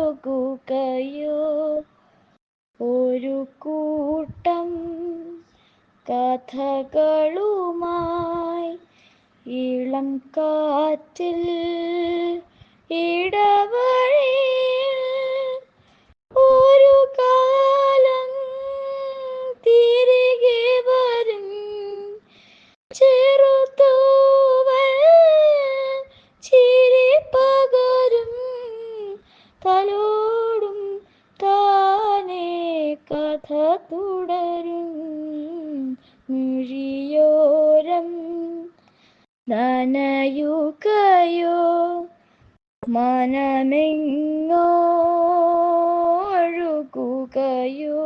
മനമെങ്ങോഴുകുകയോ ഒരു കൂട്ടം കഥകളുമായി ഇളം കാറ്റിൽ ഇടവഴിയിൽ ഒരു കാലം തിരികെ വരും ചെറുതൂവൽ ചിരി പകരും തലോടും താനേ കഥ തുടരും മിഴിയോരം നനയുകയോ മനമെങ്ങോഴുകുകയോ